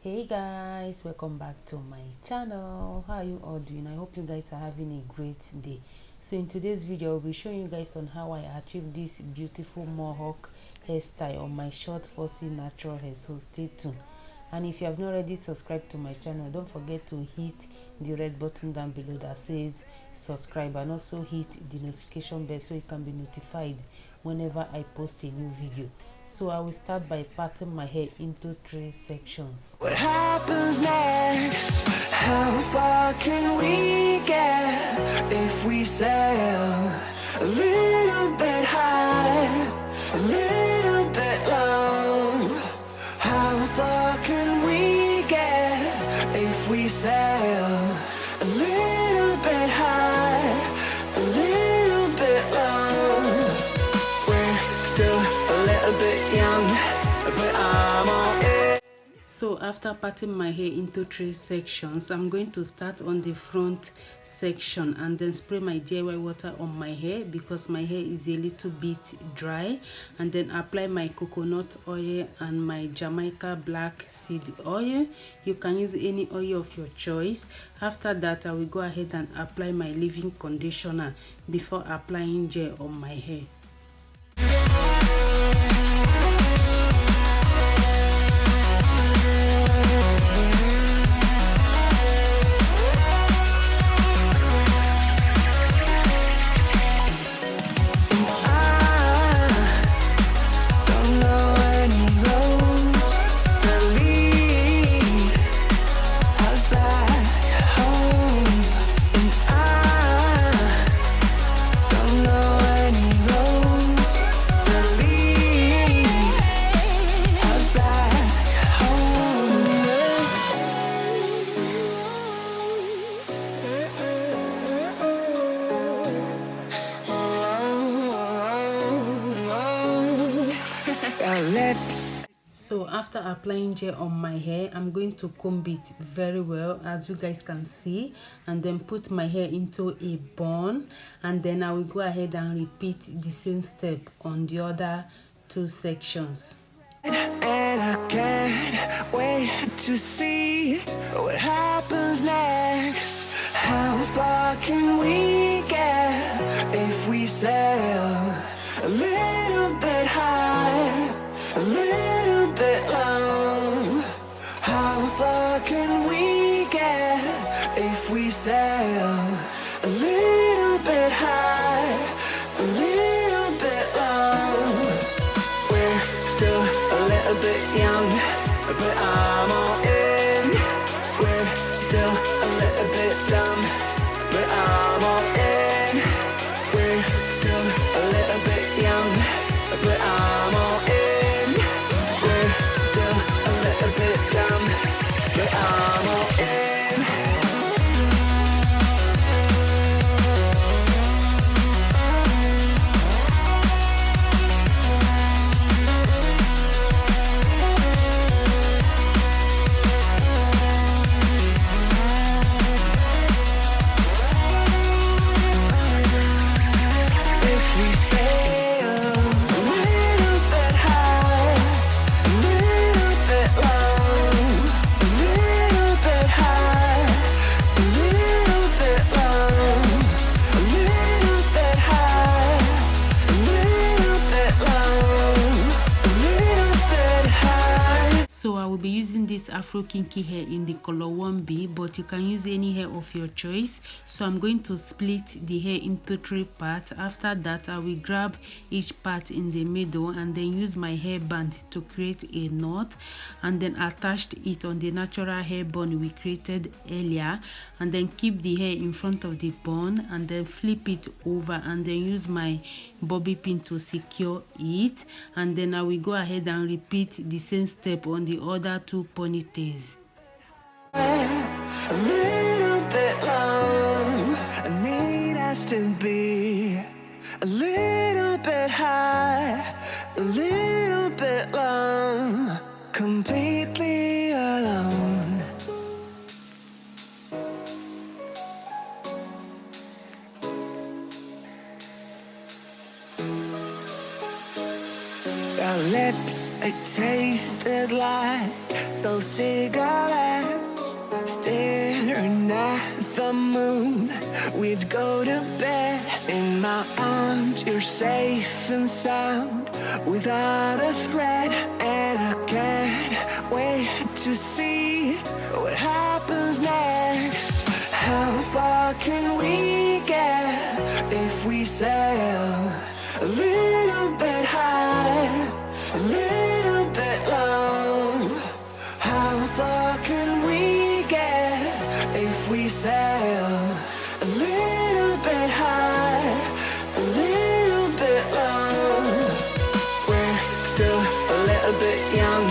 Hey guys, welcome back to my channel. How are you all doing? I hope you guys are having a great day. So in today's video, I'll be showing you guys on how I achieved this beautiful mohawk hairstyle on my short fussy natural hair, so stay tuned. And if you have not already subscribed to my channel, don't forget to hit the red button down below that says subscribe, and also hit the notification bell so you can be notified whenever I post a new video. So I will start by parting my hair into 3 sections. What happens next? How far can we get if we sail a little bit high, a little bit low? How far can we get if we sail a little bit high, a little bit low? We're still a little bit young, but I'm all in. So after parting my hair into 3 sections, I'm going to start on the front section and then spray my DIY water on my hair because my hair is a little bit dry, and then apply my coconut oil and my Jamaican black seed oil. You can use any oil of your choice. After that, I will go ahead and apply my leave-in conditioner before applying gel on my hair. So after applying gel on my hair, I'm going to comb it very well, as you guys can see, and then put my hair into a bun, and then I will go ahead and repeat the same step on the other 2 sections. And I can't wait to see what happens next. How far can we get if we sail a little bit high, a little bit low? How far can we get if we sail a little bit high, a little bit low? We're still a little bit young, but I'm all in. We're still a little bit dumb, but I'm all in. We're still a little bit young, but I'm all in. We're still a little bit dumb, but I'm all in. So I will be using this Afro Kinky hair in the color 1B, but you can use any hair of your choice. So I'm going to split the hair into 3 parts. After that, I will grab each part in the middle and then use my hairband to create a knot, and then attach it on the natural hair bun we created earlier, and then keep the hair in front of the bun and then flip it over, and then use my bobby pin to secure it, and then I will go ahead and repeat the same step on the other 2 ponytails. A little bit low, I need us to be a little bit high, a little bit low, completely alone. Our lips, they tasted like those cigarettes, staring at the moon. We'd go to bed in my arms, you're safe and sound without a threat. And I can't wait to see what happens next. How far can we get if we sail a little bit high, a little bit low? How far can we get if we sail a little bit high, a little bit low? We're still a little bit young,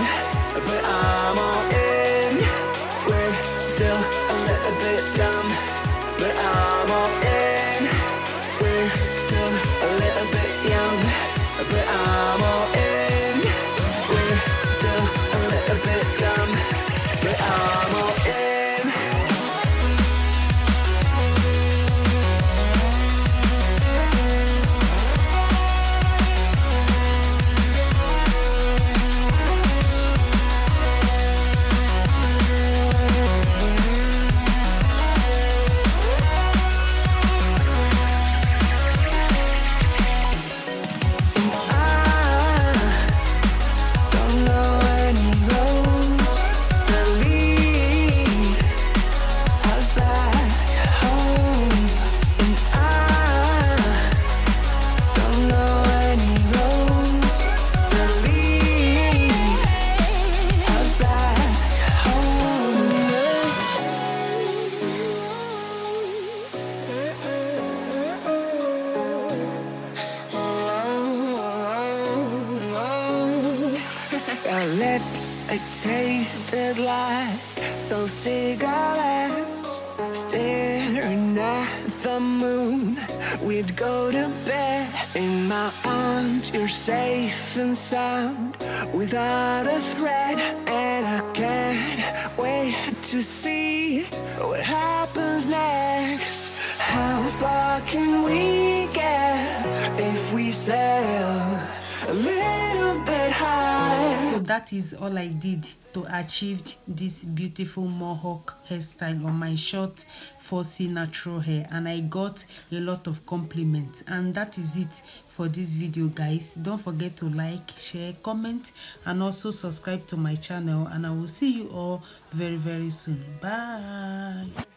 but I'm all in. We're still a little bit dumb, but I'm all in. We're still a little bit young, but I'm all in. We're still a little bit dumb, but I'm all in. Our lips, they tasted like those cigarettes, staring at the moon. We'd go to bed in my arms, you're safe and sound without a threat. And I can't wait to see what happens next. How far can we get if we sail a little bit high? So that is all I did to achieve this beautiful mohawk hairstyle on my short 4C natural hair, and I got a lot of compliments. And that is it for this video, guys. Don't forget to like, share, comment, and also subscribe to my channel, and I will see you all very soon. Bye.